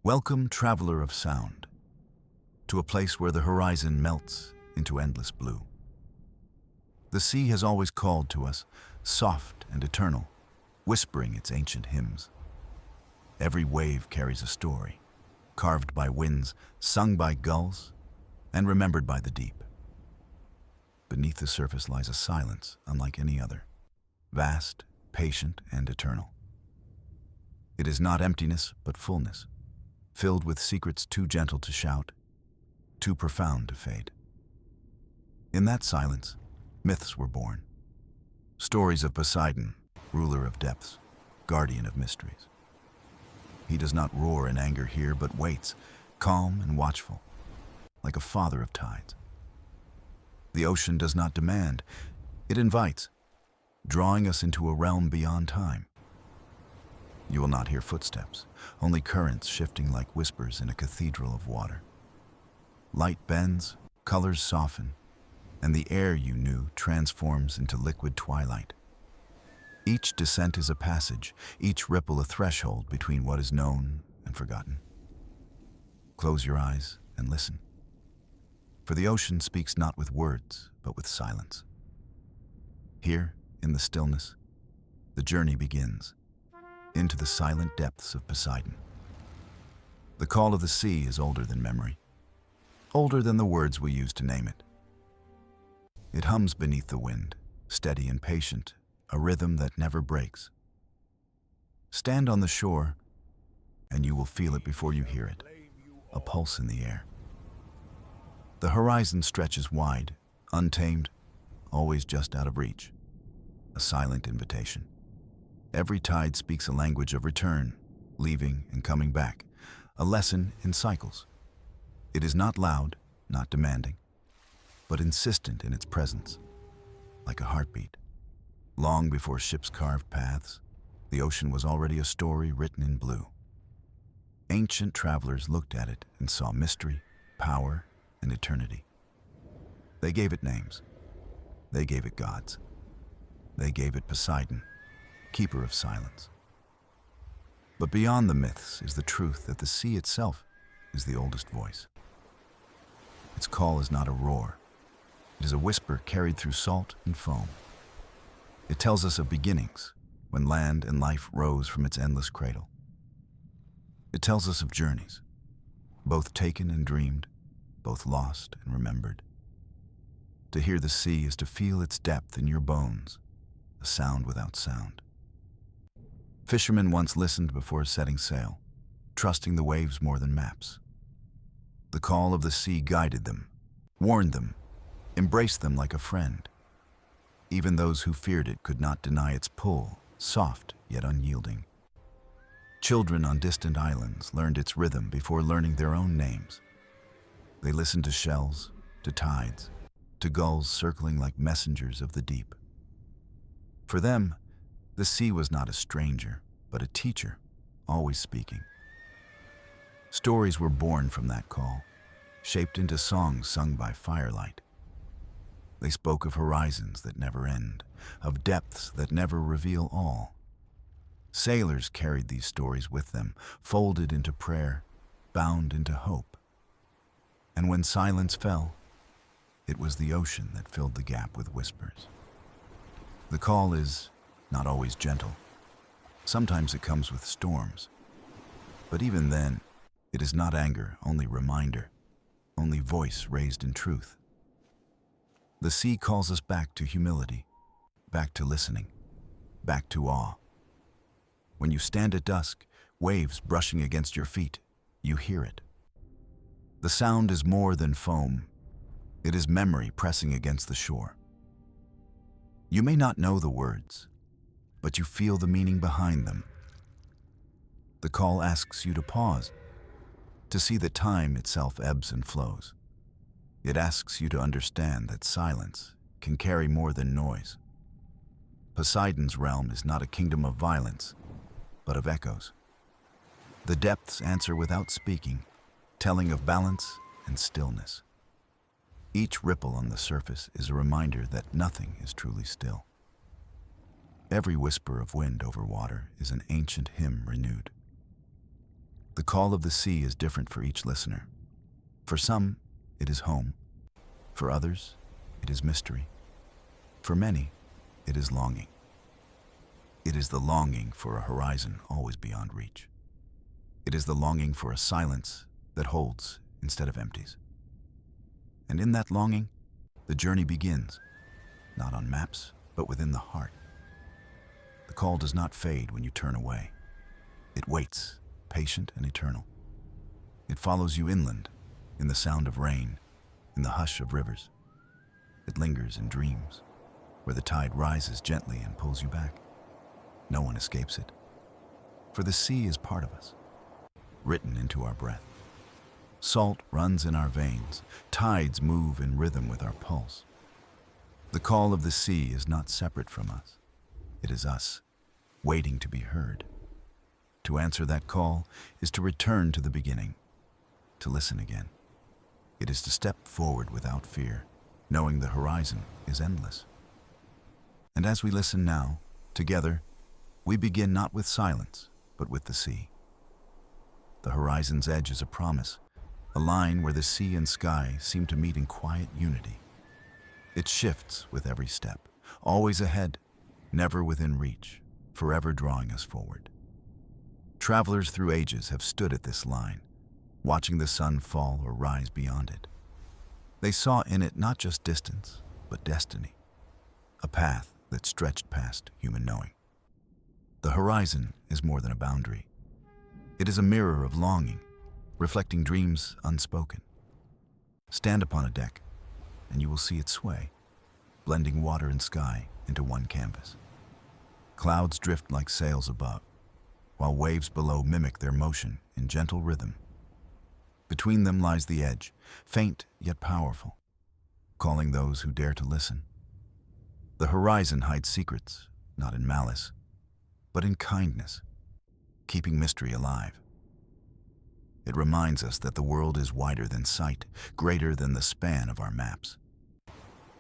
Welcome, traveler of sound, to a place where the horizon melts into endless blue. The sea has always called to us, soft and eternal, whispering its ancient hymns. Every wave carries a story, carved by winds, sung by gulls, and remembered by the deep. Beneath the surface lies a silence unlike any other, vast, patient, and eternal. It is not emptiness, but fullness, filled with secrets too gentle to shout, too profound to fade. In that silence, myths were born. Stories of Poseidon, ruler of depths, guardian of mysteries. He does not roar in anger here, but waits, calm and watchful, like a father of tides. The ocean does not demand, it invites, drawing us into a realm beyond time. You will not hear footsteps, only currents shifting like whispers in a cathedral of water. Light bends, colors soften, and the air you knew transforms into liquid twilight. Each descent is a passage, each ripple a threshold between what is known and forgotten. Close your eyes and listen, for the ocean speaks not with words, but with silence. Here, in the stillness, the journey begins, into the silent depths of Poseidon. The call of the sea is older than memory, older than the words we use to name it. It hums beneath the wind, steady and patient, a rhythm that never breaks. Stand on the shore, and you will feel it before you hear it, a pulse in the air. The horizon stretches wide, untamed, always just out of reach, a silent invitation. Every tide speaks a language of return, leaving and coming back, a lesson in cycles. It is not loud, not demanding, but insistent in its presence, like a heartbeat. Long before ships carved paths, the ocean was already a story written in blue. Ancient travelers looked at it and saw mystery, power, and eternity. They gave it names. They gave it gods. They gave it Poseidon, keeper of silence. But beyond the myths is the truth that the sea itself is the oldest voice. Its call is not a roar. It is a whisper carried through salt and foam. It tells us of beginnings, when land and life rose from its endless cradle. It tells us of journeys, both taken and dreamed, both lost and remembered. To hear the sea is to feel its depth in your bones, a sound without sound. Fishermen once listened before setting sail, trusting the waves more than maps. The call of the sea guided them, warned them, embraced them like a friend. Even those who feared it could not deny its pull, soft yet unyielding. Children on distant islands learned its rhythm before learning their own names. They listened to shells, to tides, to gulls circling like messengers of the deep. For them, the sea was not a stranger, but a teacher, always speaking. Stories were born from that call, shaped into songs sung by firelight. They spoke of horizons that never end, of depths that never reveal all. Sailors carried these stories with them, folded into prayer, bound into hope. And when silence fell, it was the ocean that filled the gap with whispers. The call is not always gentle. Sometimes it comes with storms. But even then, it is not anger, only reminder, only voice raised in truth. The sea calls us back to humility, back to listening, back to awe. When you stand at dusk, waves brushing against your feet, you hear it. The sound is more than foam. It is memory pressing against the shore. You may not know the words, but you feel the meaning behind them. The call asks you to pause, to see that time itself ebbs and flows. It asks you to understand that silence can carry more than noise. Poseidon's realm is not a kingdom of violence, but of echoes. The depths answer without speaking, telling of balance and stillness. Each ripple on the surface is a reminder that nothing is truly still. Every whisper of wind over water is an ancient hymn renewed. The call of the sea is different for each listener. For some, it is home. For others, it is mystery. For many, it is longing. It is the longing for a horizon always beyond reach. It is the longing for a silence that holds instead of empties. And in that longing, the journey begins, not on maps, but within the heart. The call does not fade when you turn away. It waits, patient and eternal. It follows you inland, in the sound of rain, in the hush of rivers. It lingers in dreams, where the tide rises gently and pulls you back. No one escapes it, for the sea is part of us, written into our breath. Salt runs in our veins, tides move in rhythm with our pulse. The call of the sea is not separate from us. It is us, waiting to be heard. To answer that call is to return to the beginning, to listen again. It is to step forward without fear, knowing the horizon is endless. And as we listen now, together, we begin not with silence, but with the sea. The horizon's edge is a promise, a line where the sea and sky seem to meet in quiet unity. It shifts with every step, always ahead, never within reach, forever drawing us forward. Travelers through ages have stood at this line, watching the sun fall or rise beyond it. They saw in it not just distance, but destiny, a path that stretched past human knowing. The horizon is more than a boundary. It is a mirror of longing, reflecting dreams unspoken. Stand upon a deck, and you will see it sway, blending water and sky into one canvas. Clouds drift like sails above, while waves below mimic their motion in gentle rhythm. Between them lies the edge, faint yet powerful, calling those who dare to listen. The horizon hides secrets, not in malice, but in kindness, keeping mystery alive. It reminds us that the world is wider than sight, greater than the span of our maps.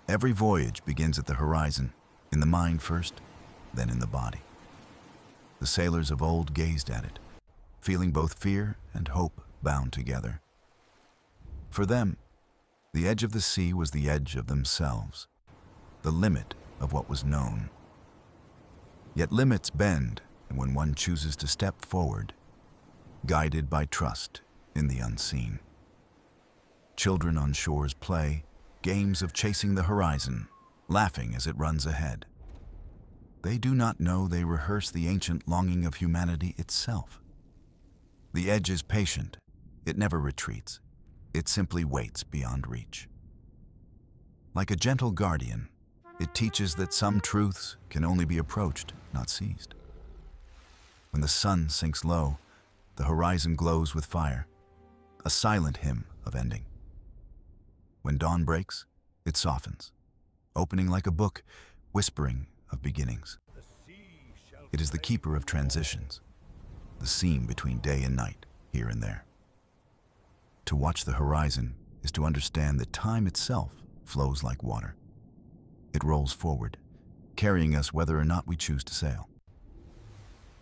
Every voyage begins at the horizon, in the mind first, then in the body. The sailors of old gazed at it, feeling both fear and hope bound together. For them, the edge of the sea was the edge of themselves, the limit of what was known. Yet limits bend when one chooses to step forward, guided by trust in the unseen. Children on shores play games of chasing the horizon, laughing as it runs ahead. They do not know they rehearse the ancient longing of humanity itself. The edge is patient. It never retreats. It simply waits beyond reach. Like a gentle guardian, it teaches that some truths can only be approached, not seized. When the sun sinks low, the horizon glows with fire, a silent hymn of ending. When dawn breaks, it softens, opening like a book, whispering of beginnings. It is the keeper of transitions, the seam between day and night, here and there. To watch the horizon is to understand that time itself flows like water. It rolls forward, carrying us whether or not we choose to sail.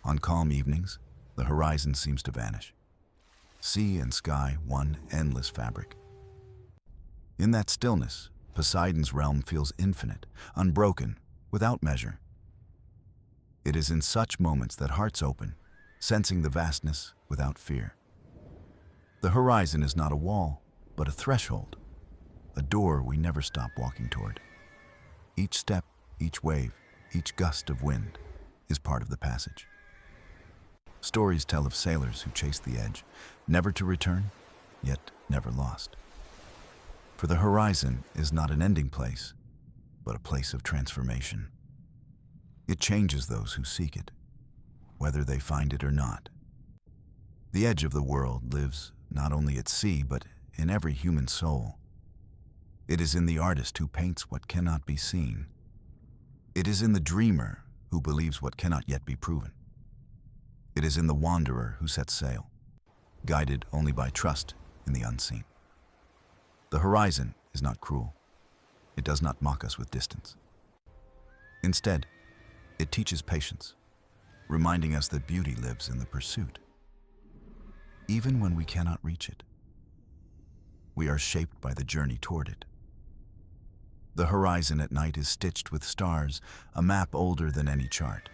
On calm evenings, the horizon seems to vanish. Sea and sky, one endless fabric. In that stillness, Poseidon's realm feels infinite, unbroken, without measure. It is in such moments that hearts open, sensing the vastness without fear. The horizon is not a wall, but a threshold, a door we never stop walking toward. Each step, each wave, each gust of wind is part of the passage. Stories tell of sailors who chased the edge, never to return, yet never lost. For the horizon is not an ending place, but a place of transformation. It changes those who seek it, whether they find it or not. The edge of the world lives not only at sea, but in every human soul. It is in the artist who paints what cannot be seen. It is in the dreamer who believes what cannot yet be proven. It is in the wanderer who sets sail, guided only by trust in the unseen. The horizon is not cruel. It does not mock us with distance. Instead, it teaches patience, reminding us that beauty lives in the pursuit. even when we cannot reach it. We are shaped by the journey toward it. The horizon at night is stitched with stars, a map older than any chart.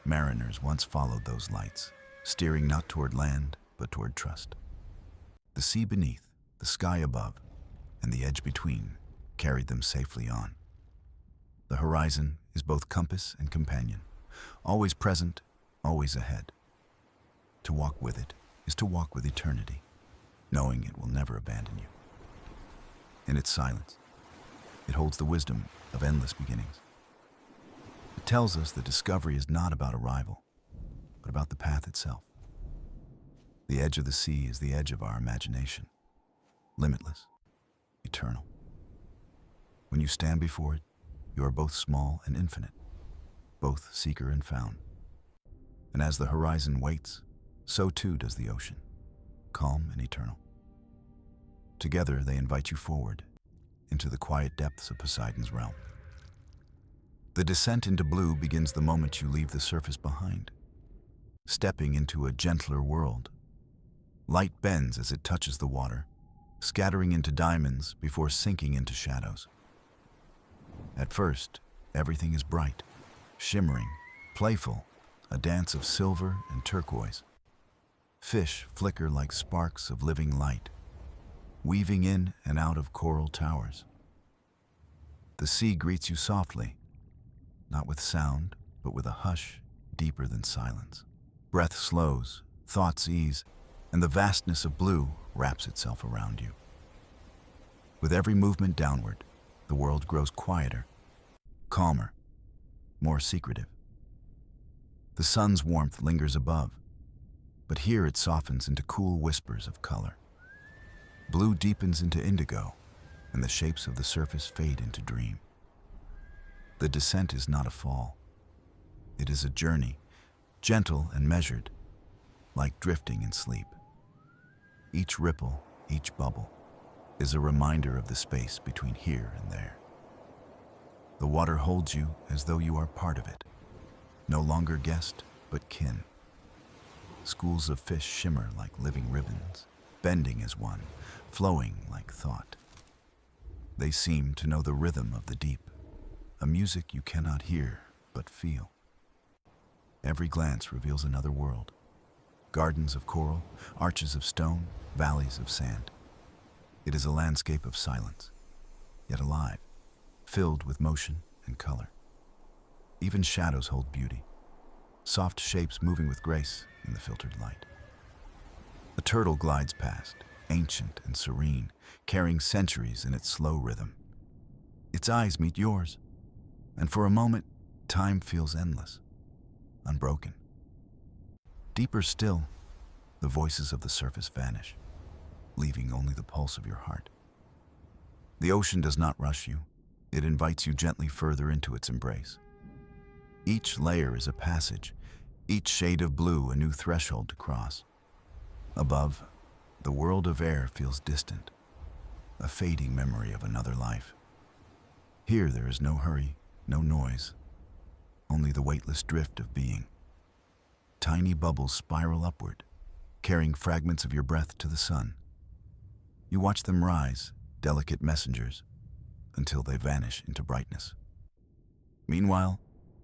Mariners once followed those lights, steering not toward land, but toward trust. The sea beneath, the sky above, and the edge between carried them safely on. The horizon is both compass and companion, always present, always ahead. To walk with it is to walk with eternity, knowing it will never abandon you. In its silence, it holds the wisdom of endless beginnings. It tells us that discovery is not about arrival, but about the path itself. The edge of the sea is the edge of our imagination, limitless, eternal. When you stand before it, you are both small and infinite, both seeker and found. And as the horizon waits, so too does the ocean, calm and eternal. Together they invite you forward, into the quiet depths of Poseidon's realm. The descent into blue begins the moment you leave the surface behind, stepping into a gentler world. Light bends as it touches the water, scattering into diamonds before sinking into shadows. At first, everything is bright, shimmering, playful, a dance of silver and turquoise. Fish flicker like sparks of living light, weaving in and out of coral towers. The sea greets you softly, not with sound, but with a hush deeper than silence. Breath slows, thoughts ease, and the vastness of blue wraps itself around you. With every movement downward, the world grows quieter, calmer, more secretive. The sun's warmth lingers above, but here it softens into cool whispers of color. Blue deepens into indigo, and the shapes of the surface fade into dream. The descent is not a fall. It is a journey, gentle and measured, like drifting in sleep. Each ripple, each bubble, is a reminder of the space between here and there. The water holds you as though you are part of it, no longer guest, but kin. Schools of fish shimmer like living ribbons, bending as one, flowing like thought. They seem to know the rhythm of the deep, a music you cannot hear but feel. Every glance reveals another world. Gardens of coral, arches of stone, valleys of sand. It is a landscape of silence, yet alive, filled with motion and color. Even shadows hold beauty, soft shapes moving with grace in the filtered light. A turtle glides past, ancient and serene, carrying centuries in its slow rhythm. Its eyes meet yours, and for a moment, time feels endless, unbroken. Deeper still, the voices of the surface vanish, leaving only the pulse of your heart. The ocean does not rush you. It invites you gently further into its embrace. Each layer is a passage, each shade of blue a new threshold to cross. Above, the world of air feels distant, a fading memory of another life. Here there is no hurry, no noise, only the weightless drift of being. Tiny bubbles spiral upward, carrying fragments of your breath to the sun. You watch them rise, delicate messengers, until they vanish into brightness. Meanwhile,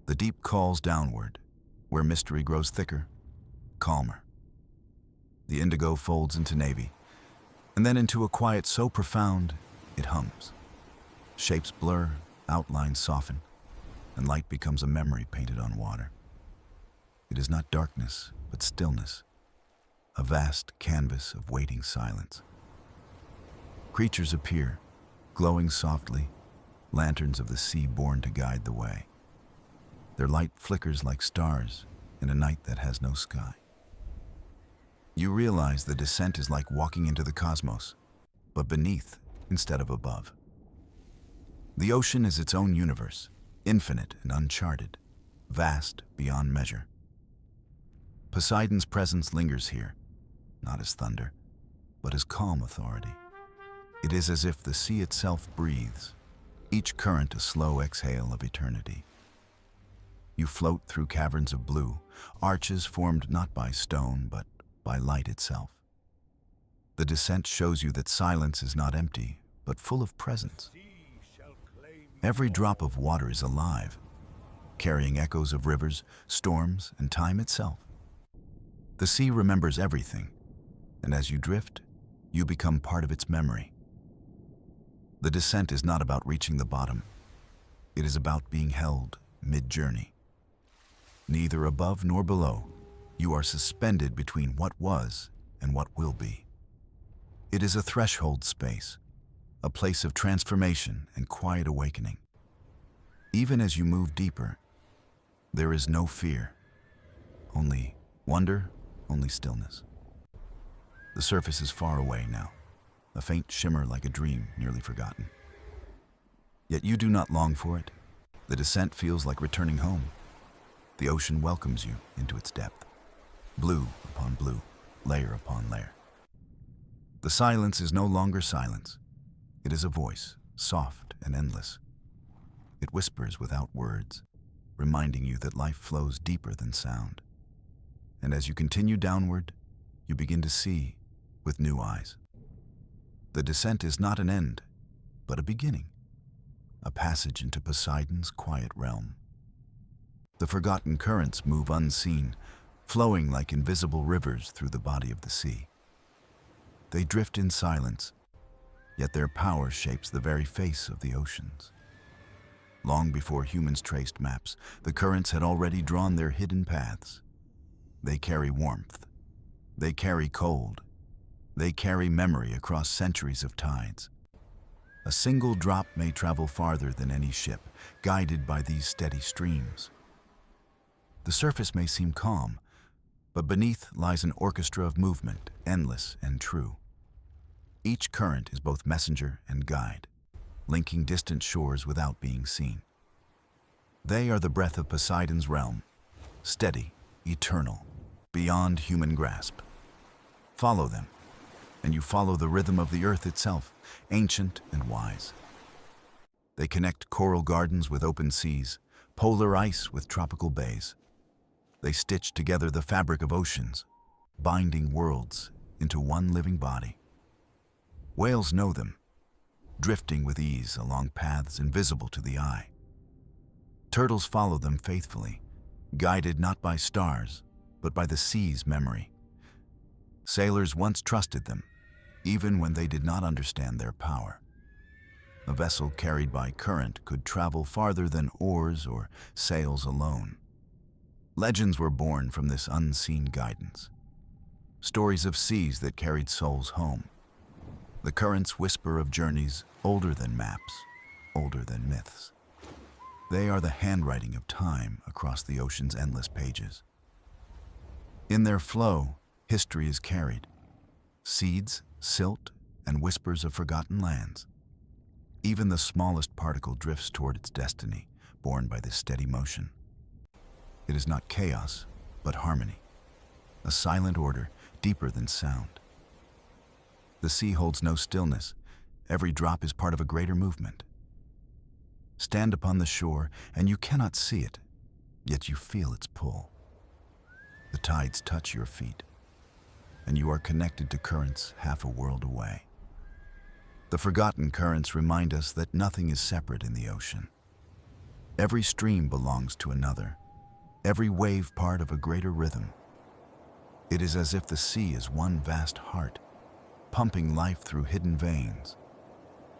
the deep calls downward, where mystery grows thicker, calmer. The indigo folds into navy, and then into a quiet so profound it hums. Shapes blur, outlines soften, and light becomes a memory painted on water. It is not darkness, but stillness, a vast canvas of waiting silence. Creatures appear, glowing softly, lanterns of the sea born to guide the way. Their light flickers like stars in a night that has no sky. You realize the descent is like walking into the cosmos, but beneath instead of above. The ocean is its own universe, infinite and uncharted, vast beyond measure. Poseidon's presence lingers here, not as thunder, but as calm authority. It is as if the sea itself breathes, each current a slow exhale of eternity. You float through caverns of blue, arches formed not by stone, but by light itself. The descent shows you that silence is not empty, but full of presence. Every drop of water is alive, carrying echoes of rivers, storms, and time itself. The sea remembers everything, and as you drift, you become part of its memory. The descent is not about reaching the bottom. It is about being held mid-journey. Neither above nor below, you are suspended between what was and what will be. It is a threshold space, a place of transformation and quiet awakening. Even as you move deeper, there is no fear, only wonder, only stillness. The surface is far away now, a faint shimmer like a dream nearly forgotten. Yet you do not long for it. The descent feels like returning home. The ocean welcomes you into its depth, blue upon blue, layer upon layer. The silence is no longer silence. It is a voice, soft and endless. It whispers without words, reminding you that life flows deeper than sound. And as you continue downward, you begin to see with new eyes. The descent is not an end, but a beginning, a passage into Poseidon's quiet realm. The forgotten currents move unseen, flowing like invisible rivers through the body of the sea. They drift in silence, yet their power shapes the very face of the oceans. Long before humans traced maps, the currents had already drawn their hidden paths. They carry warmth. They carry cold. They carry memory across centuries of tides. A single drop may travel farther than any ship, guided by these steady streams. The surface may seem calm, but beneath lies an orchestra of movement, endless and true. Each current is both messenger and guide, linking distant shores without being seen. They are the breath of Poseidon's realm, steady, eternal, beyond human grasp. Follow them, and you follow the rhythm of the earth itself, ancient and wise. They connect coral gardens with open seas, polar ice with tropical bays. They stitch together the fabric of oceans, binding worlds into one living body. Whales know them, drifting with ease along paths invisible to the eye. Turtles follow them faithfully, guided not by stars, but by the sea's memory. Sailors once trusted them, even when they did not understand their power. A vessel carried by current could travel farther than oars or sails alone. Legends were born from this unseen guidance. Stories of seas that carried souls home. The currents whisper of journeys older than maps, older than myths. They are the handwriting of time across the ocean's endless pages. In their flow, history is carried. Seeds, silt, and whispers of forgotten lands. Even the smallest particle drifts toward its destiny, borne by this steady motion. It is not chaos, but harmony. A silent order, deeper than sound. The sea holds no stillness. Every drop is part of a greater movement. Stand upon the shore, and you cannot see it, yet you feel its pull. The tides touch your feet, and you are connected to currents half a world away. The forgotten currents remind us that nothing is separate in the ocean. Every stream belongs to another, every wave part of a greater rhythm. It is as if the sea is one vast heart, pumping life through hidden veins.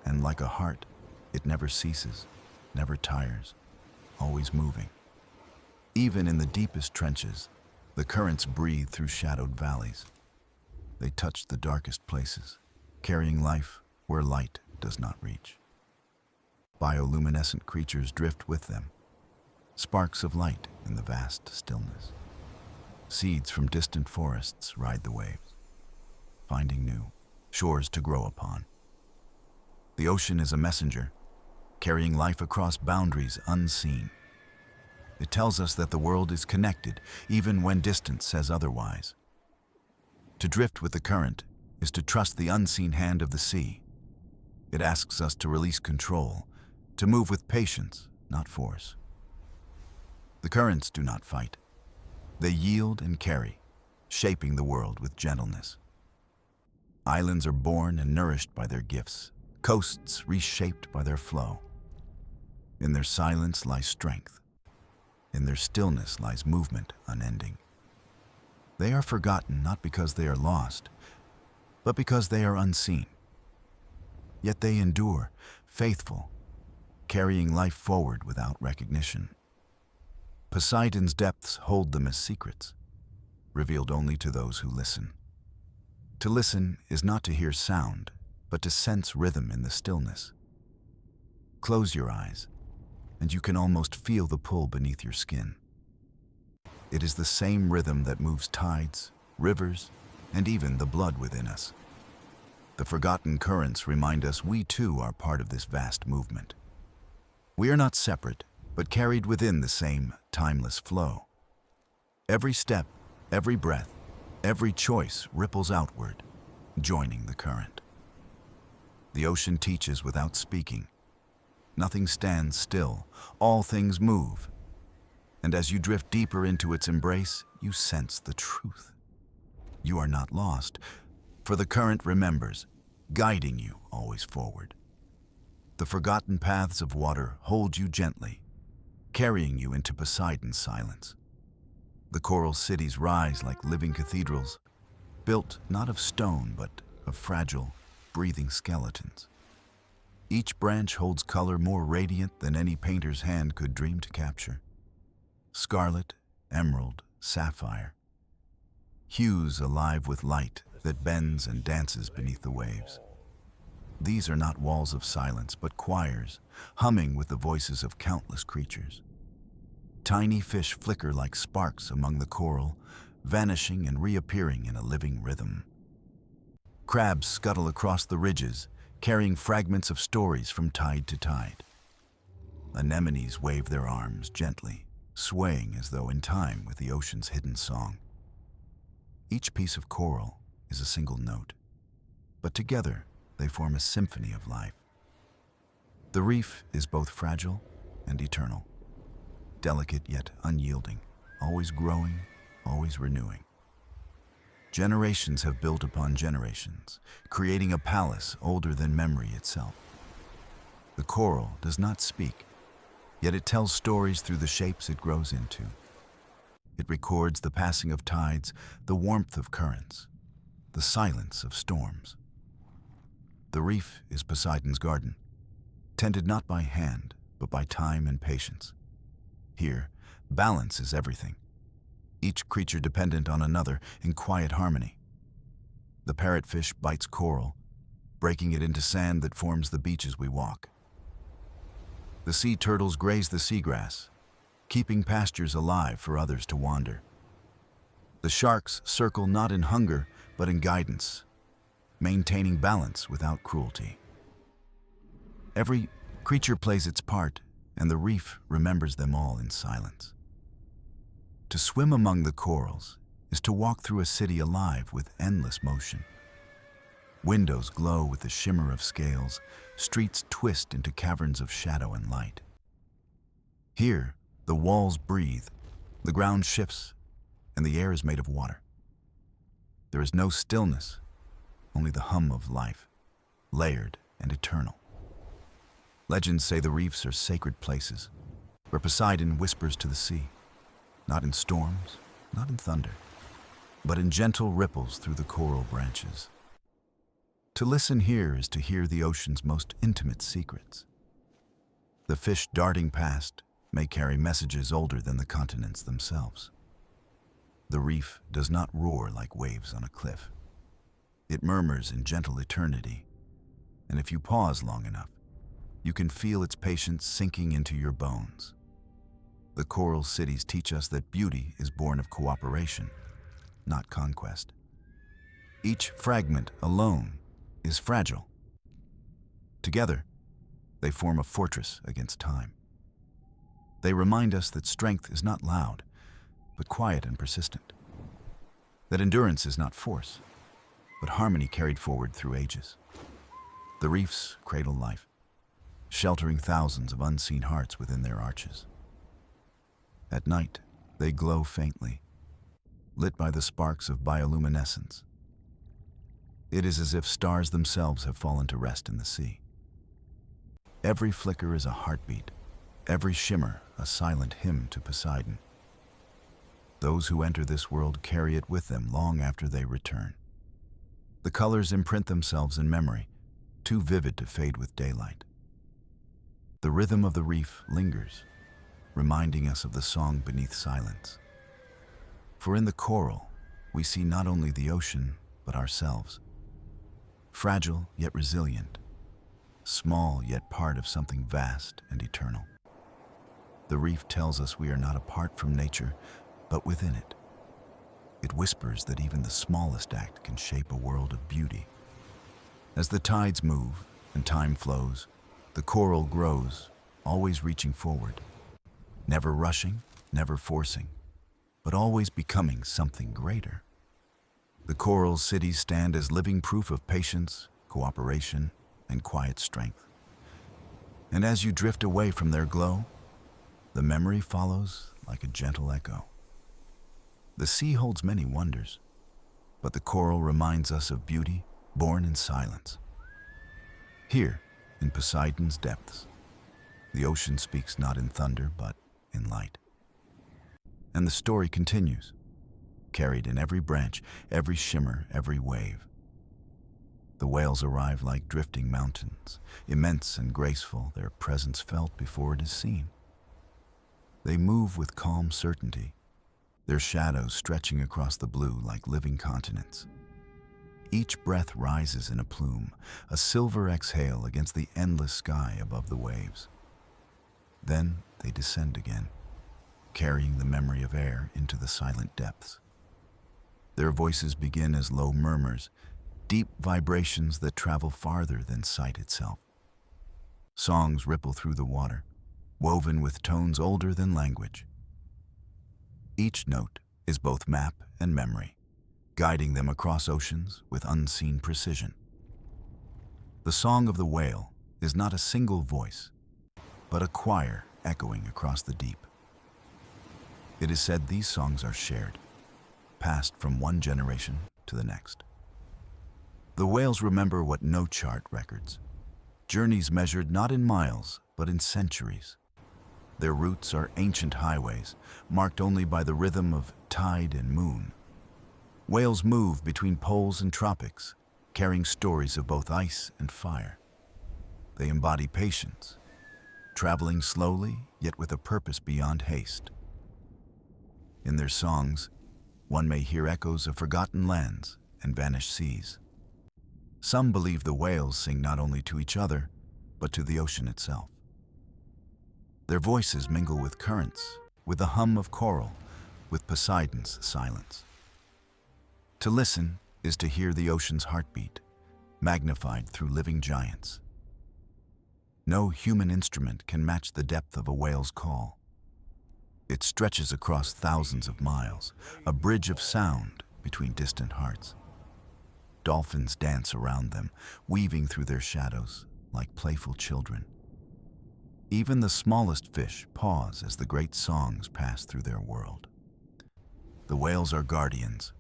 And like a heart, it never ceases, never tires, always moving. Even in the deepest trenches, the currents breathe through shadowed valleys. They touch the darkest places, carrying life where light does not reach. Bioluminescent creatures drift with them, sparks of light in the vast stillness. Seeds from distant forests ride the waves, finding new shores to grow upon. The ocean is a messenger, carrying life across boundaries unseen. It tells us that the world is connected, even when distance says otherwise. To drift with the current is to trust the unseen hand of the sea. It asks us to release control, to move with patience, not force. The currents do not fight. They yield and carry, shaping the world with gentleness. Islands are born and nourished by their gifts, coasts reshaped by their flow. In their silence lies strength. In their stillness lies movement unending. They are forgotten not because they are lost, but because they are unseen. Yet they endure, faithful, carrying life forward without recognition. Poseidon's depths hold them as secrets, revealed only to those who listen. To listen is not to hear sound, but to sense rhythm in the stillness. Close your eyes, and you can almost feel the pull beneath your skin. It is the same rhythm that moves tides, rivers, and even the blood within us. The forgotten currents remind us we too are part of this vast movement. We are not separate, but carried within the same timeless flow. Every step, every breath, every choice ripples outward, joining the current. The ocean teaches without speaking. Nothing stands still, all things move. And as you drift deeper into its embrace, you sense the truth. You are not lost, for the current remembers, guiding you always forward. The forgotten paths of water hold you gently, carrying you into Poseidon's silence. The coral cities rise like living cathedrals, built not of stone but of fragile, breathing skeletons. Each branch holds color more radiant than any painter's hand could dream to capture. Scarlet, emerald, sapphire. Hues alive with light that bends and dances beneath the waves. These are not walls of silence, but choirs, humming with the voices of countless creatures. Tiny fish flicker like sparks among the coral, vanishing and reappearing in a living rhythm. Crabs scuttle across the ridges, carrying fragments of stories from tide to tide. Anemones wave their arms gently, swaying as though in time with the ocean's hidden song. Each piece of coral is a single note, but together they form a symphony of life. The reef is both fragile and eternal, delicate yet unyielding, always growing, always renewing. Generations have built upon generations, creating a palace older than memory itself. The coral does not speak, yet it tells stories through the shapes it grows into. It records the passing of tides, the warmth of currents, the silence of storms. The reef is Poseidon's garden, tended not by hand, but by time and patience. Here, balance is everything, each creature dependent on another in quiet harmony. The parrotfish bites coral, breaking it into sand that forms the beaches we walk. The sea turtles graze the seagrass, keeping pastures alive for others to wander. The sharks circle not in hunger, but in guidance, maintaining balance without cruelty. Every creature plays its part, and the reef remembers them all in silence. To swim among the corals is to walk through a city alive with endless motion. Windows glow with the shimmer of scales, streets twist into caverns of shadow and light. Here, the walls breathe, the ground shifts, and the air is made of water. There is no stillness, only the hum of life, layered and eternal. Legends say the reefs are sacred places, where Poseidon whispers to the sea, not in storms, not in thunder, but in gentle ripples through the coral branches. To listen here is to hear the ocean's most intimate secrets. The fish darting past may carry messages older than the continents themselves. The reef does not roar like waves on a cliff. It murmurs in gentle eternity, and if you pause long enough, you can feel its patience sinking into your bones. The coral cities teach us that beauty is born of cooperation, not conquest. Each fragment alone is fragile. Together, they form a fortress against time. They remind us that strength is not loud, but quiet and persistent. That endurance is not force, but harmony carried forward through ages. The reefs cradle life, sheltering thousands of unseen hearts within their arches. At night, they glow faintly, lit by the sparks of bioluminescence. It is as if stars themselves have fallen to rest in the sea. Every flicker is a heartbeat, every shimmer a silent hymn to Poseidon. Those who enter this world carry it with them long after they return. The colors imprint themselves in memory, too vivid to fade with daylight. The rhythm of the reef lingers, reminding us of the song beneath silence. For in the coral, we see not only the ocean, but ourselves. Fragile yet resilient, small yet part of something vast and eternal. The reef tells us we are not apart from nature, but within it. It whispers that even the smallest act can shape a world of beauty. As the tides move and time flows, the coral grows, always reaching forward. Never rushing, never forcing, but always becoming something greater. The coral cities stand as living proof of patience, cooperation, and quiet strength. And as you drift away from their glow, the memory follows like a gentle echo. The sea holds many wonders, but the coral reminds us of beauty born in silence. Here, in Poseidon's depths, the ocean speaks not in thunder, but in light. And the story continues, carried in every branch, every shimmer, every wave. The whales arrive like drifting mountains, immense and graceful, their presence felt before it is seen. They move with calm certainty, their shadows stretching across the blue like living continents. Each breath rises in a plume, a silver exhale against the endless sky above the waves. Then they descend again, carrying the memory of air into the silent depths. Their voices begin as low murmurs, deep vibrations that travel farther than sight itself. Songs ripple through the water, woven with tones older than language. Each note is both map and memory, guiding them across oceans with unseen precision. The song of the whale is not a single voice, but a choir echoing across the deep. It is said these songs are shared, passed from one generation to the next. The whales remember what no chart records, journeys measured not in miles, but in centuries. Their routes are ancient highways, marked only by the rhythm of tide and moon. Whales move between poles and tropics, carrying stories of both ice and fire. They embody patience, traveling slowly, yet with a purpose beyond haste. In their songs, one may hear echoes of forgotten lands and vanished seas. Some believe the whales sing not only to each other, but to the ocean itself. Their voices mingle with currents, with the hum of coral, with Poseidon's silence. To listen is to hear the ocean's heartbeat, magnified through living giants. No human instrument can match the depth of a whale's call. It stretches across thousands of miles, a bridge of sound between distant hearts. Dolphins dance around them, weaving through their shadows like playful children. Even the smallest fish pause as the great songs pass through their world. The whales are guardians,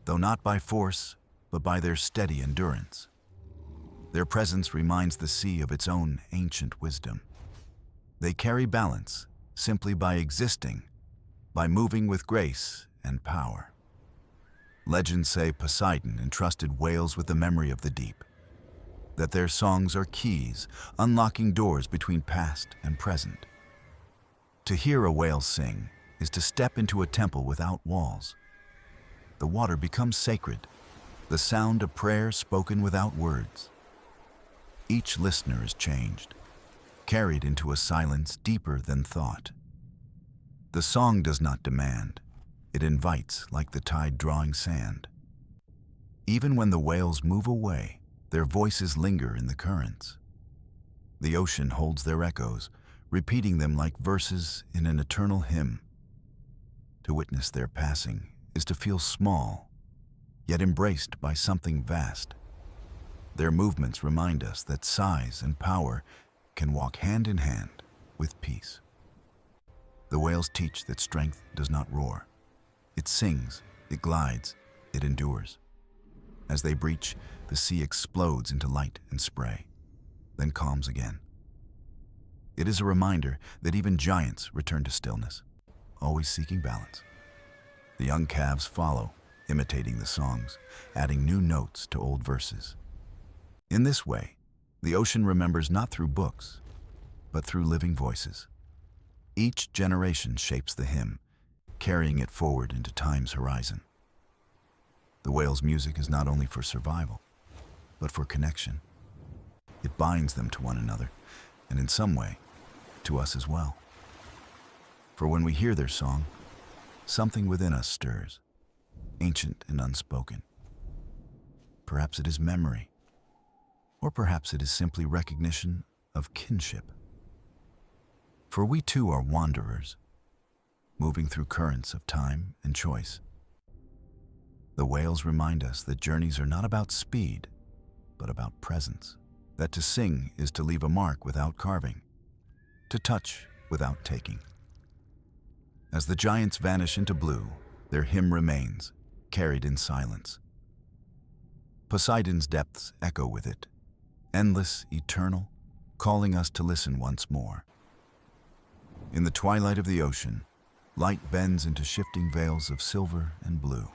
though not by force, but by their steady endurance. Their presence reminds the sea of its own ancient wisdom. They carry balance simply by existing, by moving with grace and power. Legends say Poseidon entrusted whales with the memory of the deep, that their songs are keys, unlocking doors between past and present. To hear a whale sing is to step into a temple without walls. The water becomes sacred, the sound a prayer spoken without words. Each listener is changed, carried into a silence deeper than thought. The song does not demand, it invites like the tide drawing sand. Even when the whales move away, their voices linger in the currents. The ocean holds their echoes, repeating them like verses in an eternal hymn. To witness their passing is to feel small, yet embraced by something vast. Their movements remind us that size and power can walk hand in hand with peace. The whales teach that strength does not roar. It sings, It glides, it endures. As they breach, the sea explodes into light and spray, then calms again. It is a reminder that even giants return to stillness, always seeking balance. The young calves follow, imitating the songs, adding new notes to old verses. In this way, the ocean remembers not through books, but through living voices. Each generation shapes the hymn, carrying it forward into time's horizon. The whale's music is not only for survival, but for connection. It binds them to one another, and in some way, to us as well. For when we hear their song, something within us stirs, ancient and unspoken. Perhaps it is memory, or perhaps it is simply recognition of kinship. For we too are wanderers, moving through currents of time and choice. The whales remind us that journeys are not about speed, but about presence. That to sing is to leave a mark without carving, to touch without taking. As the giants vanish into blue, their hymn remains, carried in silence. Poseidon's depths echo with it, endless, eternal, calling us to listen once more. In the twilight of the ocean, light bends into shifting veils of silver and blue.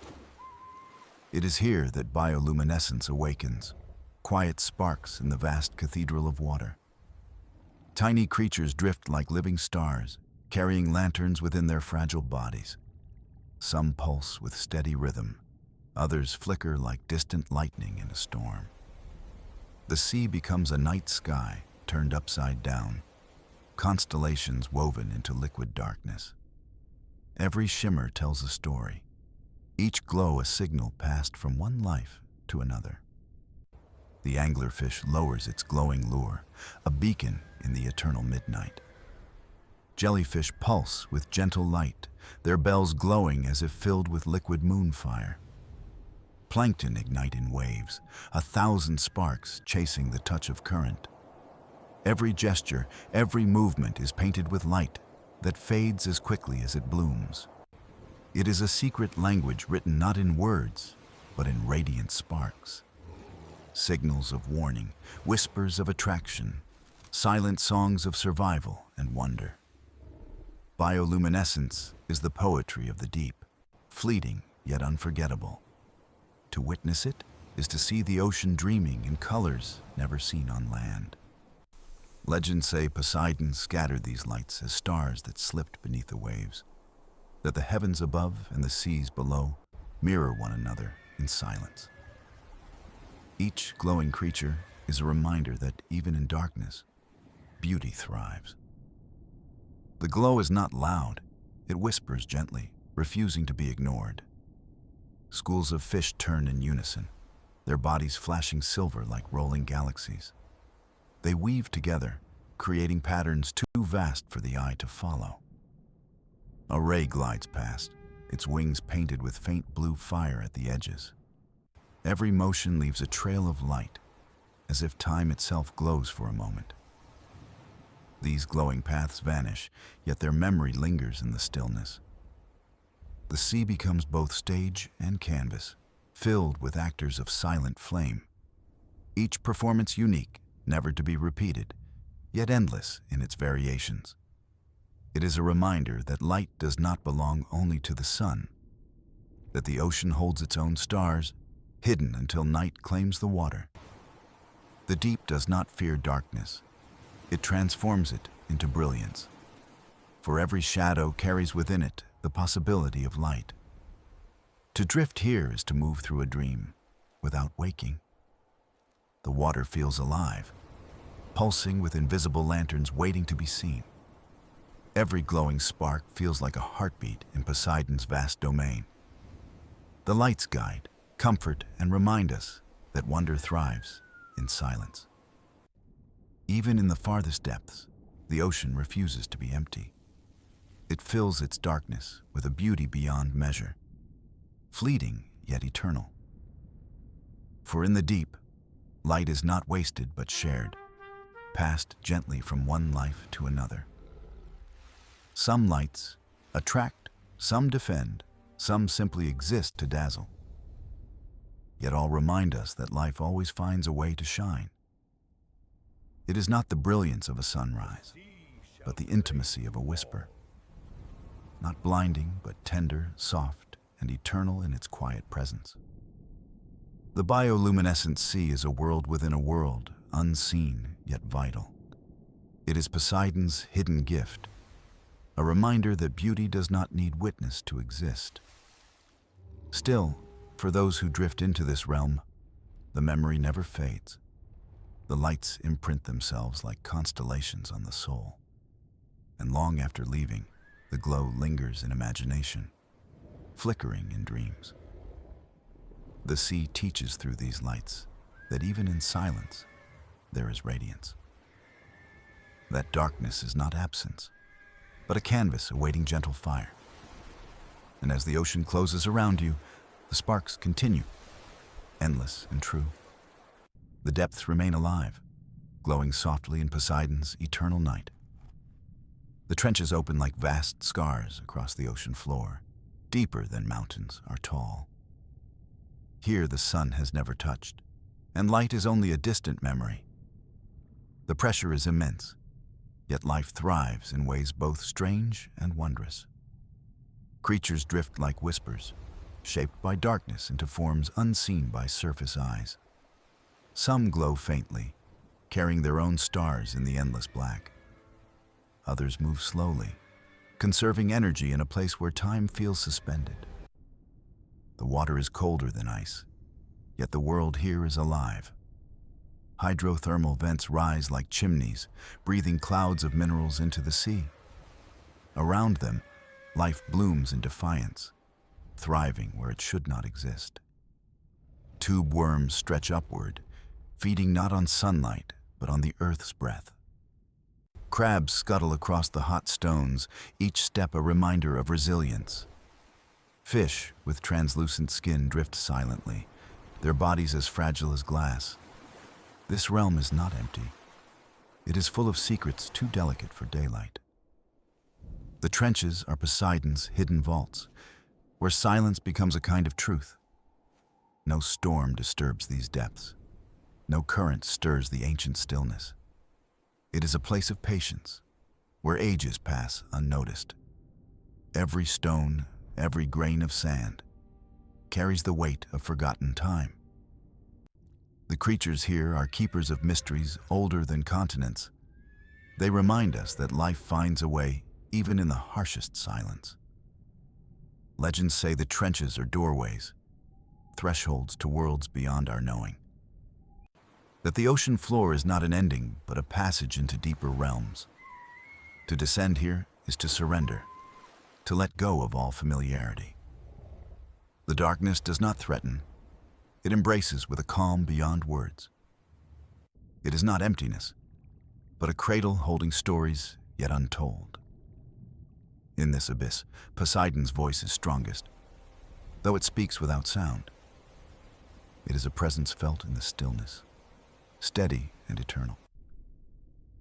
It is here that bioluminescence awakens, quiet sparks in the vast cathedral of water. Tiny creatures drift like living stars, carrying lanterns within their fragile bodies. Some pulse with steady rhythm, others flicker like distant lightning in a storm. The sea becomes a night sky turned upside down, constellations woven into liquid darkness. Every shimmer tells a story, each glow a signal passed from one life to another. The anglerfish lowers its glowing lure, a beacon in the eternal midnight. Jellyfish pulse with gentle light, their bells glowing as if filled with liquid moonfire. Plankton ignite in waves, 1,000 sparks chasing the touch of current. Every gesture, every movement is painted with light that fades as quickly as it blooms. It is a secret language written not in words, but in radiant sparks. Signals of warning, whispers of attraction, silent songs of survival and wonder. Bioluminescence is the poetry of the deep, fleeting yet unforgettable. To witness it is to see the ocean dreaming in colors never seen on land. Legends say Poseidon scattered these lights as stars that slipped beneath the waves, that the heavens above and the seas below mirror one another in silence. Each glowing creature is a reminder that even in darkness, beauty thrives. The glow is not loud, it whispers gently, refusing to be ignored. Schools of fish turn in unison, their bodies flashing silver like rolling galaxies. They weave together, creating patterns too vast for the eye to follow. A ray glides past, its wings painted with faint blue fire at the edges. Every motion leaves a trail of light, as if time itself glows for a moment. These glowing paths vanish, yet their memory lingers in the stillness. The sea becomes both stage and canvas, filled with actors of silent flame. Each performance unique, never to be repeated, yet endless in its variations. It is a reminder that light does not belong only to the sun, that the ocean holds its own stars, hidden until night claims the water. The deep does not fear darkness. It transforms it into brilliance. For every shadow carries within it the possibility of light. To drift here is to move through a dream without waking. The water feels alive, pulsing with invisible lanterns waiting to be seen. Every glowing spark feels like a heartbeat in Poseidon's vast domain. The lights guide, comfort, and remind us that wonder thrives in silence. Even in the farthest depths, the ocean refuses to be empty. It fills its darkness with a beauty beyond measure, fleeting yet eternal. For in the deep, light is not wasted but shared, passed gently from one life to another. Some lights attract, some defend, Some simply exist to dazzle. Yet all remind us that life always finds a way to shine. It is not the brilliance of a sunrise, but the intimacy of a whisper. Not blinding, but tender, soft, and eternal in its quiet presence. The bioluminescent sea is a world within a world, unseen yet vital. It is Poseidon's hidden gift, a reminder that beauty does not need witness to exist. Still, for those who drift into this realm, the memory never fades. The lights imprint themselves like constellations on the soul. And long after leaving, the glow lingers in imagination, flickering in dreams. The sea teaches through these lights that even in silence, there is radiance. That darkness is not absence, but a canvas awaiting gentle fire. And as the ocean closes around you, the sparks continue, endless and true. The depths remain alive, glowing softly in Poseidon's eternal night. The trenches open like vast scars across the ocean floor, deeper than mountains are tall. Here the sun has never touched, and light is only a distant memory. The pressure is immense, yet life thrives in ways both strange and wondrous. Creatures drift like whispers, shaped by darkness into forms unseen by surface eyes. Some glow faintly, carrying their own stars in the endless black. Others move slowly, conserving energy in a place where time feels suspended. The water is colder than ice, yet the world here is alive. Hydrothermal vents rise like chimneys, breathing clouds of minerals into the sea. Around them, life blooms in defiance, thriving where it should not exist. Tube worms stretch upward, feeding not on sunlight, but on the earth's breath. Crabs scuttle across the hot stones, each step a reminder of resilience. Fish with translucent skin drift silently, their bodies as fragile as glass. This realm is not empty. It is full of secrets too delicate for daylight. The trenches are Poseidon's hidden vaults, where silence becomes a kind of truth. No storm disturbs these depths. No current stirs the ancient stillness. It is a place of patience, where ages pass unnoticed. Every stone, every grain of sand, carries the weight of forgotten time. The creatures here are keepers of mysteries older than continents. They remind us that life finds a way even in the harshest silence. Legends say the trenches are doorways, thresholds to worlds beyond our knowing. That the ocean floor is not an ending, but a passage into deeper realms. To descend here is to surrender, to let go of all familiarity. The darkness does not threaten. It embraces with a calm beyond words. It is not emptiness, but a cradle holding stories yet untold. In this abyss, Poseidon's voice is strongest, though it speaks without sound. It is a presence felt in the stillness, steady and eternal.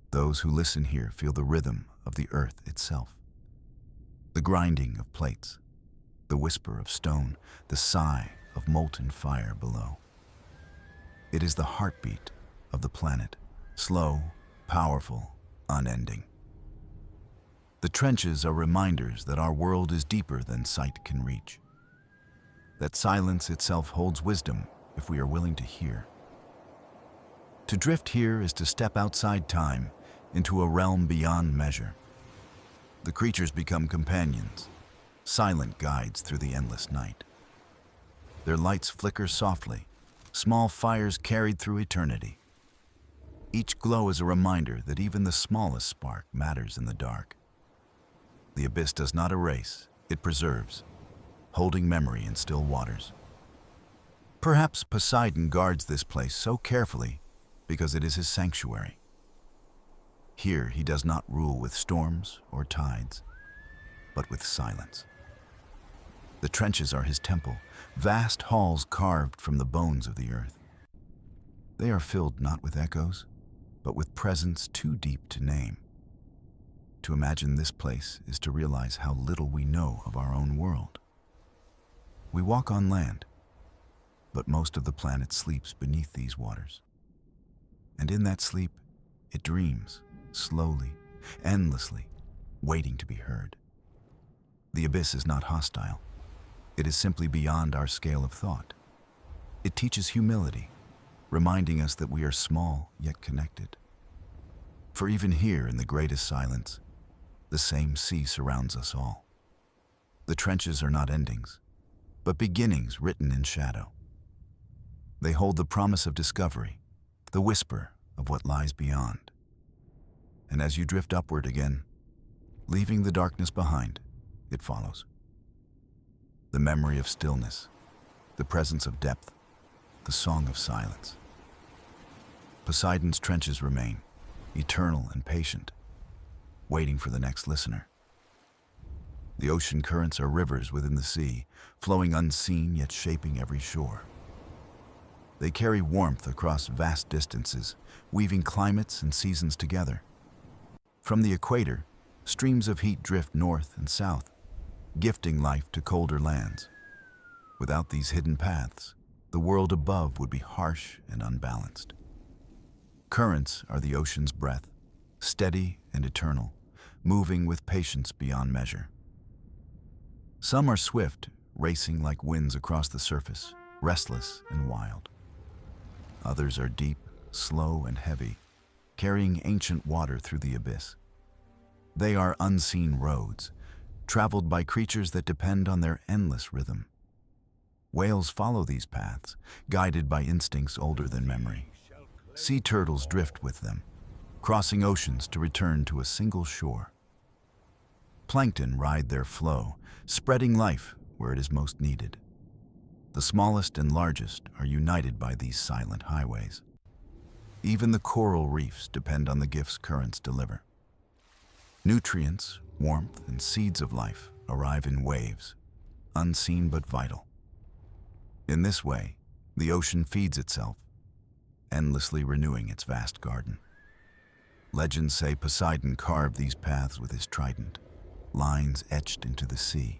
Those who listen here feel the rhythm of the earth itself. The grinding of plates, the whisper of stone, the sigh of molten fire below. It is the heartbeat of the planet, slow, powerful, unending. The trenches are reminders that our world is deeper than sight can reach, that silence itself holds wisdom if we are willing to hear. To drift here is to step outside time into a realm beyond measure. The creatures become companions, silent guides through the endless night. Their lights flicker softly, small fires carried through eternity. Each glow is a reminder that even the smallest spark matters in the dark. The abyss does not erase, it preserves, holding memory in still waters. Perhaps Poseidon guards this place so carefully because it is his sanctuary. Here he does not rule with storms or tides, but with silence. The trenches are his temple, vast halls carved from the bones of the earth. They are filled not with echoes, but with presence too deep to name. To imagine this place is to realize how little we know of our own world. We walk on land, but most of the planet sleeps beneath these waters. And in that sleep, it dreams, slowly, endlessly, waiting to be heard. The abyss is not hostile. It is simply beyond our scale of thought. It teaches humility, reminding us that we are small yet connected. For even here in the greatest silence, the same sea surrounds us all. The trenches are not endings, but beginnings written in shadow. They hold the promise of discovery, the whisper of what lies beyond. And as you drift upward again, leaving the darkness behind, it follows. The memory of stillness, the presence of depth, the song of silence. Poseidon's trenches remain, eternal and patient, waiting for the next listener. The ocean currents are rivers within the sea, flowing unseen yet shaping every shore. They carry warmth across vast distances, weaving climates and seasons together. From the equator, streams of heat drift north and south, gifting life to colder lands. Without these hidden paths, the world above would be harsh and unbalanced. Currents are the ocean's breath, steady and eternal, moving with patience beyond measure. Some are swift, racing like winds across the surface, restless and wild. Others are deep, slow and heavy, carrying ancient water through the abyss. They are unseen roads, traveled by creatures that depend on their endless rhythm. Whales follow these paths, guided by instincts older than memory. Sea turtles drift with them, crossing oceans to return to a single shore. Plankton ride their flow, spreading life where it is most needed. The smallest and largest are united by these silent highways. Even the coral reefs depend on the gifts currents deliver. Nutrients, warmth, and seeds of life arrive in waves, unseen but vital. In this way, the ocean feeds itself, endlessly renewing its vast garden. Legends say Poseidon carved these paths with his trident, lines etched into the sea.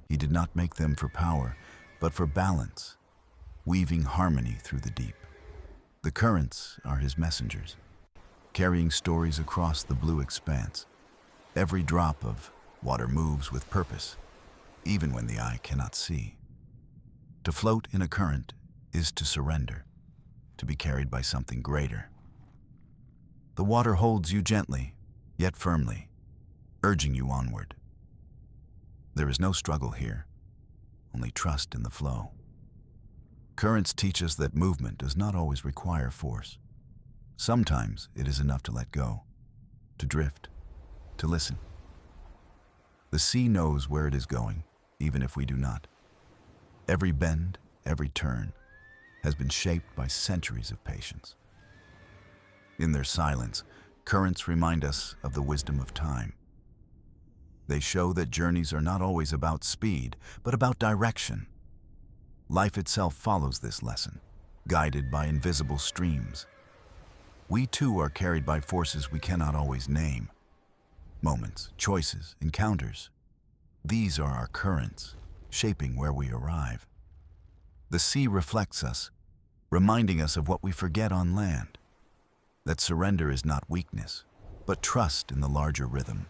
He did not make them for power, but for balance, weaving harmony through the deep. The currents are his messengers, carrying stories across the blue expanse. Every drop of water moves with purpose, even when the eye cannot see. To float in a current is to surrender, to be carried by something greater. The water holds you gently, yet firmly, urging you onward. There is no struggle here, only trust in the flow. Currents teach us that movement does not always require force. Sometimes it is enough to let go, to drift, to listen. The sea knows where it is going, even if we do not. Every bend, every turn, has been shaped by centuries of patience. In their silence, currents remind us of the wisdom of time. They show that journeys are not always about speed, but about direction. Life itself follows this lesson, guided by invisible streams. We too are carried by forces we cannot always name. Moments, choices, encounters. These are our currents, shaping where we arrive. The sea reflects us, reminding us of what we forget on land, that surrender is not weakness, but trust in the larger rhythm.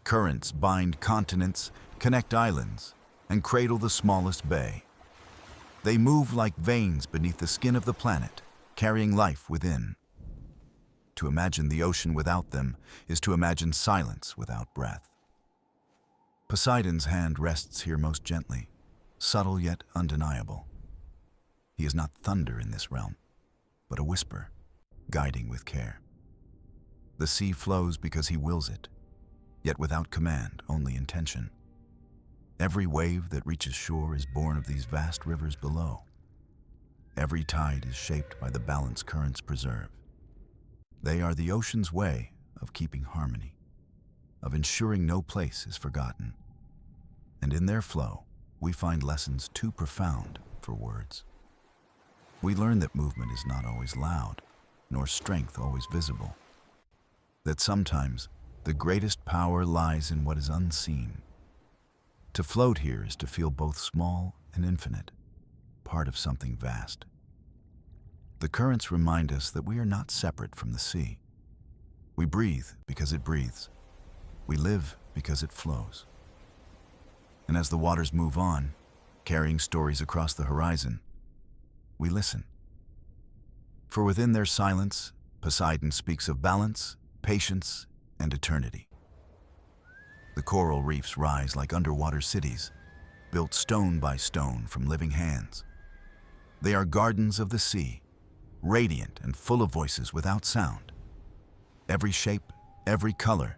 Currents bind continents, connect islands, and cradle the smallest bay. They move like veins beneath the skin of the planet, carrying life within. To imagine the ocean without them is to imagine silence without breath. Poseidon's hand rests here most gently, subtle yet undeniable. He is not thunder in this realm, but a whisper, guiding with care. The sea flows because he wills it, yet without command, only intention. Every wave that reaches shore is born of these vast rivers below. Every tide is shaped by the balance currents preserve. They are the ocean's way of keeping harmony, of ensuring no place is forgotten. And in their flow, we find lessons too profound for words. We learn that movement is not always loud, nor strength always visible. That sometimes the greatest power lies in what is unseen. To float here is to feel both small and infinite, part of something vast. The currents remind us that we are not separate from the sea. We breathe because it breathes. We live because it flows. And as the waters move on, carrying stories across the horizon, we listen. For within their silence, Poseidon speaks of balance, patience, and eternity. The coral reefs rise like underwater cities, built stone by stone from living hands. They are gardens of the sea, radiant and full of voices without sound. Every shape, every color,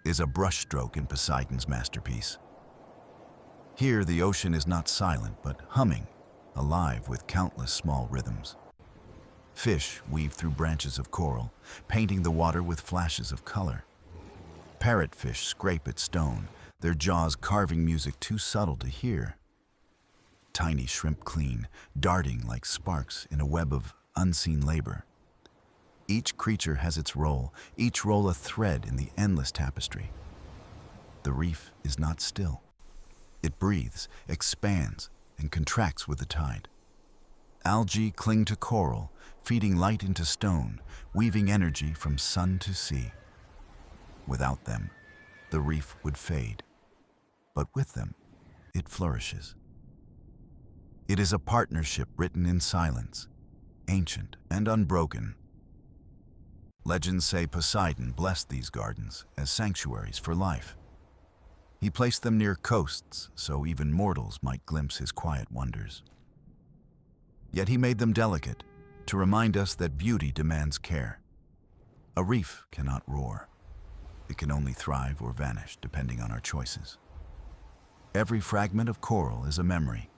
is a brushstroke in Poseidon's masterpiece. Here, the ocean is not silent, but humming, alive with countless small rhythms. Fish weave through branches of coral, painting the water with flashes of color. Parrotfish scrape at stone, their jaws carving music too subtle to hear. Tiny shrimp clean, darting like sparks in a web of unseen labor. Each creature has its role, each role a thread in the endless tapestry. The reef is not still. It breathes, expands, and contracts with the tide. Algae cling to coral, feeding light into stone, weaving energy from sun to sea. Without them, the reef would fade, but with them, it flourishes. It is a partnership written in silence, ancient and unbroken. Legends say Poseidon blessed these gardens as sanctuaries for life. He placed them near coasts so even mortals might glimpse his quiet wonders. Yet he made them delicate to remind us that beauty demands care. A reef cannot roar. It can only thrive or vanish depending on our choices. Every fragment of coral is a memory,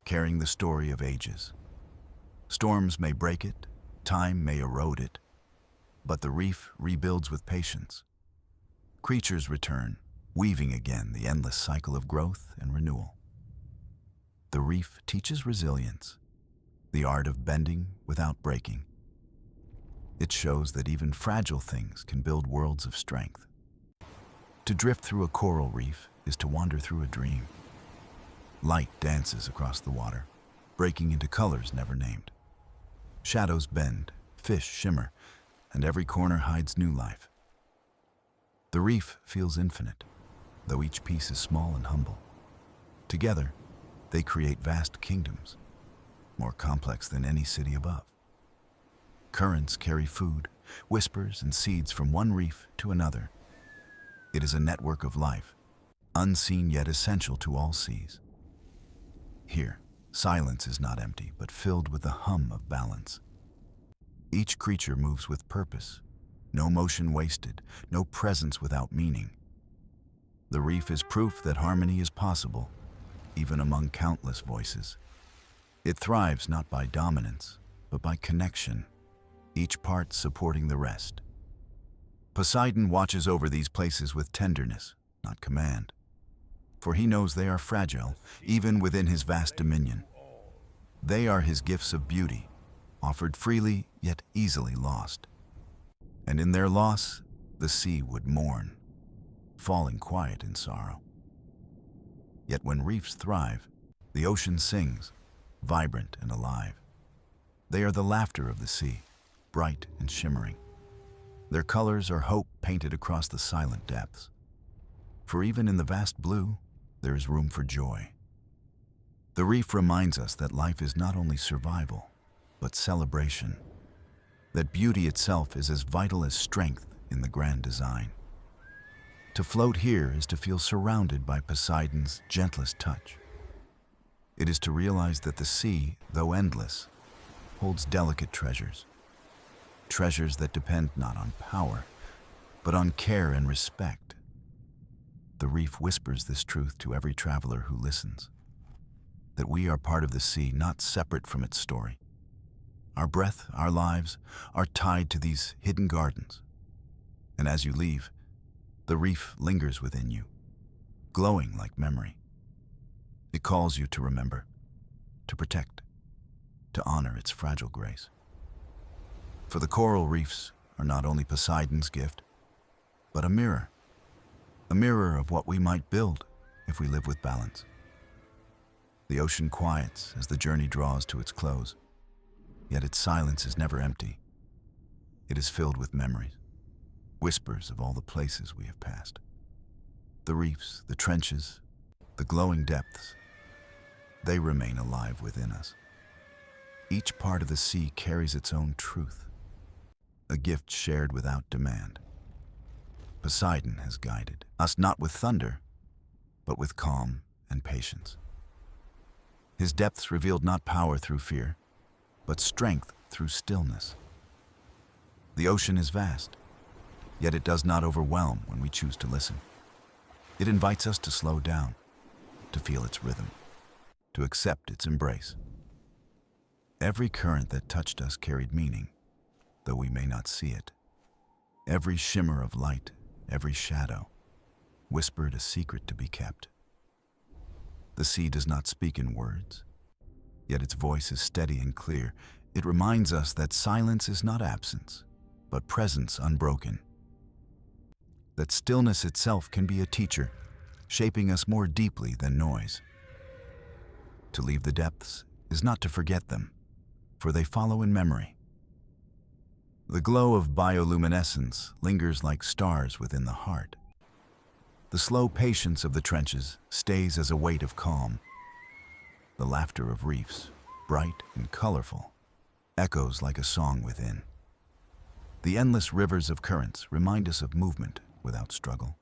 carrying the story of ages. Storms may break it, time may erode it, but the reef rebuilds with patience. Creatures return, weaving again the endless cycle of growth and renewal. The reef teaches resilience, the art of bending without breaking. It shows that even fragile things can build worlds of strength. To drift through a coral reef is to wander through a dream. Light dances across the water, breaking into colors never named. Shadows bend, fish shimmer, and every corner hides new life. The reef feels infinite, though each piece is small and humble. Together, they create vast kingdoms, more complex than any city above. Currents carry food, whispers, and seeds from one reef to another. It is a network of life, unseen yet essential to all seas. Here, silence is not empty, but filled with the hum of balance. Each creature moves with purpose, no motion wasted, no presence without meaning. The reef is proof that harmony is possible, even among countless voices. It thrives not by dominance, but by connection, each part supporting the rest. Poseidon watches over these places with tenderness, not command, for he knows they are fragile, even within his vast dominion. They are his gifts of beauty, offered freely yet easily lost. And in their loss, the sea would mourn, falling quiet in sorrow. Yet when reefs thrive, the ocean sings, vibrant and alive. They are the laughter of the sea, bright and shimmering. Their colors are hope painted across the silent depths. For even in the vast blue, there is room for joy. The reef reminds us that life is not only survival, but celebration. That beauty itself is as vital as strength in the grand design. To float here is to feel surrounded by Poseidon's gentlest touch. It is to realize that the sea, though endless, holds delicate treasures. Treasures that depend not on power, but on care and respect. The reef whispers this truth to every traveler who listens, that we are part of the sea, not separate from its story. Our breath, our lives, are tied to these hidden gardens. And as you leave, the reef lingers within you, glowing like memory. It calls you to remember, to protect, to honor its fragile grace. For the coral reefs are not only Poseidon's gift, but a mirror of what we might build if we live with balance. The ocean quiets as the journey draws to its close, yet its silence is never empty. It is filled with memories, whispers of all the places we have passed. The reefs, the trenches, the glowing depths, they remain alive within us. Each part of the sea carries its own truth, a gift shared without demand. Poseidon has guided us not with thunder, but with calm and patience. His depths revealed not power through fear, but strength through stillness. The ocean is vast, yet it does not overwhelm when we choose to listen. It invites us to slow down, to feel its rhythm, to accept its embrace. Every current that touched us carried meaning, though we may not see it. Every shimmer of light, every shadow, whispered a secret to be kept. The sea does not speak in words, yet its voice is steady and clear. It reminds us that silence is not absence, but presence unbroken. That stillness itself can be a teacher, shaping us more deeply than noise. To leave the depths is not to forget them, for they follow in memory. The glow of bioluminescence lingers like stars within the heart. The slow patience of the trenches stays as a weight of calm. The laughter of reefs, bright and colorful, echoes like a song within. The endless rivers of currents remind us of movement without struggle.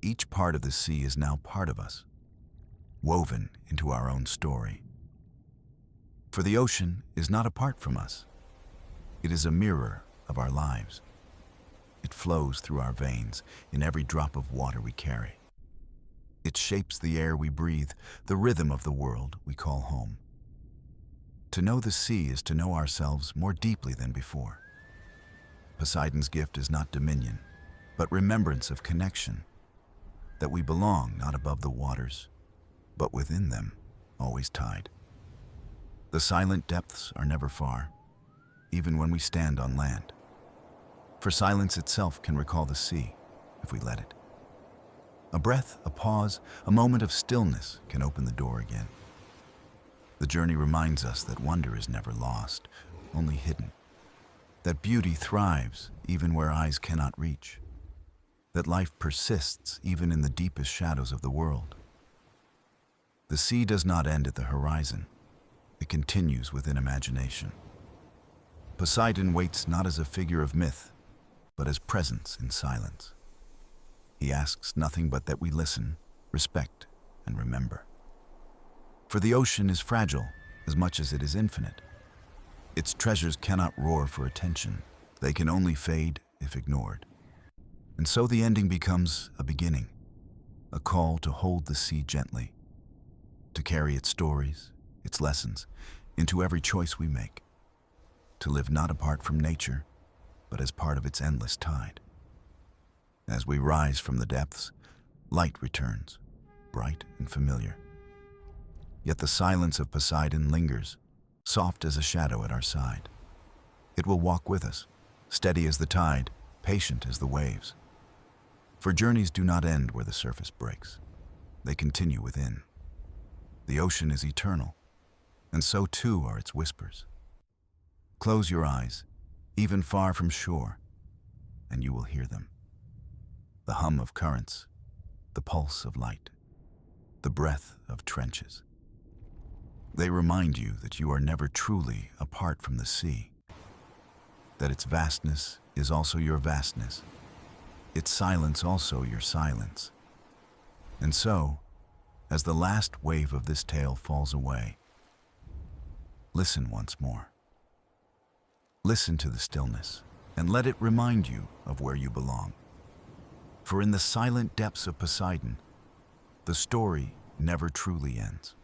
Each part of the sea is now part of us, woven into our own story. For the ocean is not apart from us. It is a mirror of our lives. It flows through our veins in every drop of water we carry. It shapes the air we breathe, the rhythm of the world we call home. To know the sea is to know ourselves more deeply than before. Poseidon's gift is not dominion, but remembrance of connection, that we belong not above the waters, but within them, always tied. The silent depths are never far, even when we stand on land. For silence itself can recall the sea, if we let it. A breath, a pause, a moment of stillness can open the door again. The journey reminds us that wonder is never lost, only hidden. That beauty thrives even where eyes cannot reach. That life persists even in the deepest shadows of the world. The sea does not end at the horizon. It continues within imagination. Poseidon waits not as a figure of myth, but as presence in silence. He asks nothing but that we listen, respect, and remember. For the ocean is fragile as much as it is infinite. Its treasures cannot roar for attention. They can only fade if ignored. And so the ending becomes a beginning, a call to hold the sea gently, to carry its stories, its lessons, into every choice we make, to live not apart from nature, but as part of its endless tide. As we rise from the depths, light returns, bright and familiar. Yet the silence of Poseidon lingers, soft as a shadow at our side. It will walk with us, steady as the tide, patient as the waves. For journeys do not end where the surface breaks. They continue within. The ocean is eternal, and so too are its whispers. Close your eyes, even far from shore, and you will hear them. The hum of currents, the pulse of light, the breath of trenches. They remind you that you are never truly apart from the sea, that its vastness is also your vastness, its silence also your silence. And so, as the last wave of this tale falls away, listen once more. Listen to the stillness, and let it remind you of where you belong. For in the silent depths of Poseidon, the story never truly ends.